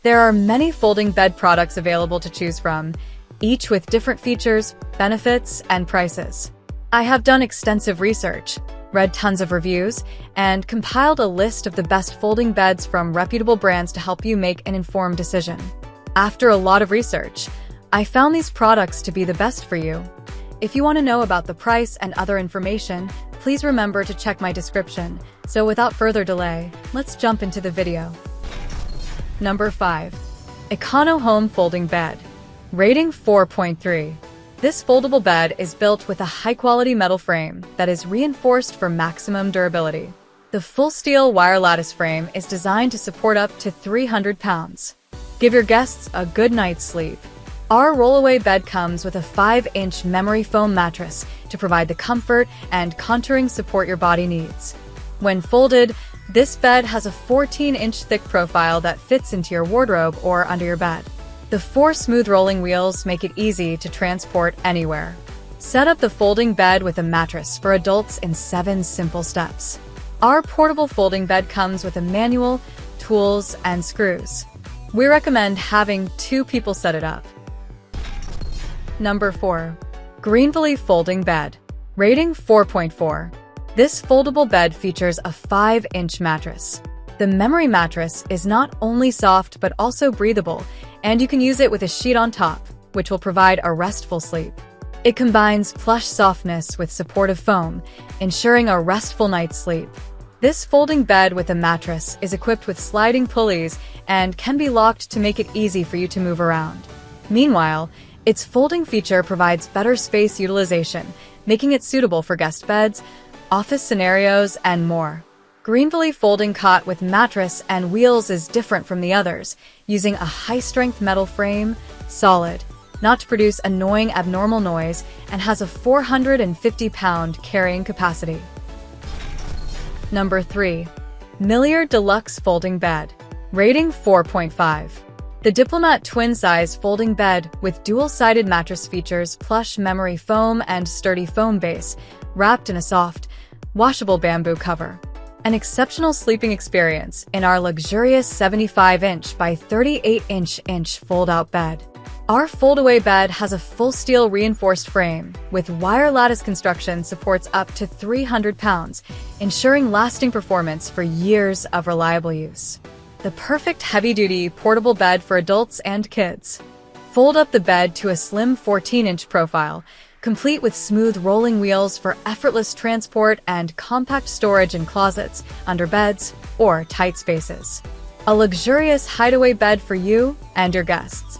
There are many folding bed products available to choose from, each with different features, benefits, and prices. I have done extensive research, read tons of reviews, and compiled a list of the best folding beds from reputable brands to help you make an informed decision. After a lot of research, I found these products to be the best for you. If you want to know about the price and other information, please remember to check my description. So without further delay, let's jump into the video. Number 5. Econo-Home Folding Bed. Rating 4.3. This foldable bed is built with a high-quality metal frame that is reinforced for maximum durability. The full steel wire lattice frame is designed to support up to 300 pounds. Give your guests a good night's sleep. Our rollaway bed comes with a 5-inch memory foam mattress to provide the comfort and contouring support your body needs. When folded, this bed has a 14-inch thick profile that fits into your wardrobe or under your bed. The 4 smooth rolling wheels make it easy to transport anywhere. Set up the folding bed with a mattress for adults in 7 simple steps. Our portable folding bed comes with a manual, tools, and screws. We recommend having 2 people set it up. Number 4. Greenvilly Folding Bed. Rating 4.4. This foldable bed features a 5-inch mattress. The memory mattress is not only soft but also breathable, and you can use it with a sheet on top, which will provide a restful sleep. It combines plush softness with supportive foam, ensuring a restful night's sleep. This folding bed with a mattress is equipped with sliding pulleys and can be locked to make it easy for you to move around. Meanwhile, its folding feature provides better space utilization, making it suitable for guest beds, office scenarios, and more. Greenvilly Folding Cot with mattress and wheels is different from the others, using a high-strength metal frame, solid, not to produce annoying abnormal noise, and has a 450-pound carrying capacity. Number 3. Milliard Deluxe Folding Bed. Rating 4.5. The Diplomat twin-size folding bed with dual-sided mattress features plush memory foam and sturdy foam base, wrapped in a soft, washable bamboo cover. An exceptional sleeping experience in our luxurious 75-inch by 38-inch fold-out bed. Our foldaway bed has a full steel reinforced frame with wire lattice construction supports up to 300 pounds, ensuring lasting performance for years of reliable use. The perfect heavy-duty portable bed for adults and kids. Fold up the bed to a slim 14-inch profile, complete with smooth rolling wheels for effortless transport and compact storage in closets, under beds, or tight spaces. A luxurious hideaway bed for you and your guests.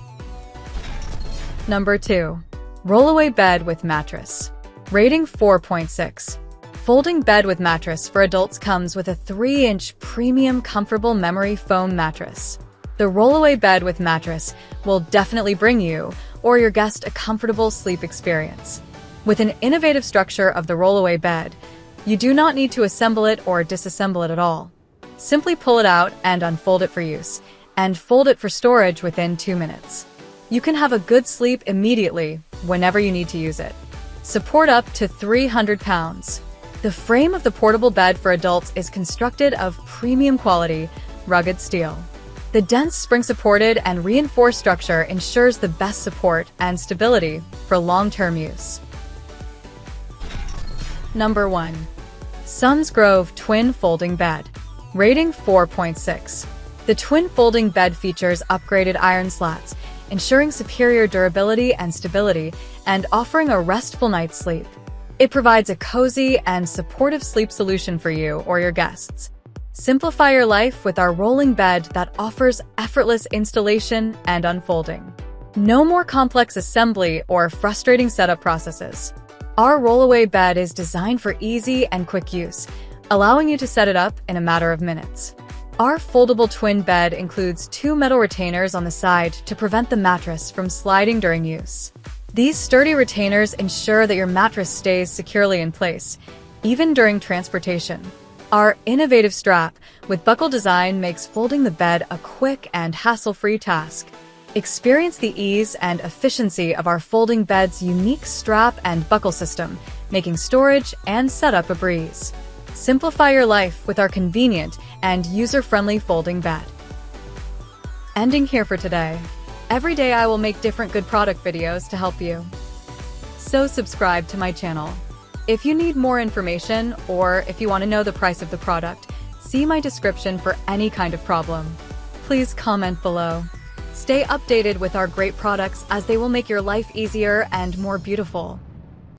Number 2. Rollaway Bed with Mattress. Rating 4.6. Folding bed with mattress for adults comes with a 3-inch premium comfortable memory foam mattress. The rollaway bed with mattress will definitely bring you or your guest a comfortable sleep experience. With an innovative structure of the rollaway bed, you do not need to assemble it or disassemble it at all. Simply pull it out and unfold it for use, and fold it for storage within 2 minutes. You can have a good sleep immediately whenever you need to use it. Support up to 300 pounds. The frame of the portable bed for adults is constructed of premium quality, rugged steel. The dense spring-supported and reinforced structure ensures the best support and stability for long-term use. Number 1. Sunsgrove Twin Folding Bed. Rating 4.6. The twin folding bed features upgraded iron slats, ensuring superior durability and stability and offering a restful night's sleep. It provides a cozy and supportive sleep solution for you or your guests. Simplify your life with our rolling bed that offers effortless installation and unfolding. No more complex assembly or frustrating setup processes. Our rollaway bed is designed for easy and quick use, allowing you to set it up in a matter of minutes. Our foldable twin bed includes 2 metal retainers on the side to prevent the mattress from sliding during use. These sturdy retainers ensure that your mattress stays securely in place, even during transportation. Our innovative strap with buckle design makes folding the bed a quick and hassle-free task. Experience the ease and efficiency of our folding bed's unique strap and buckle system, making storage and setup a breeze. Simplify your life with our convenient and user-friendly folding bed. Ending here for today. Every day I will make different good product videos to help you. So subscribe to my channel. If you need more information or if you want to know the price of the product, see my description for any kind of problem. Please comment below. Stay updated with our great products as they will make your life easier and more beautiful.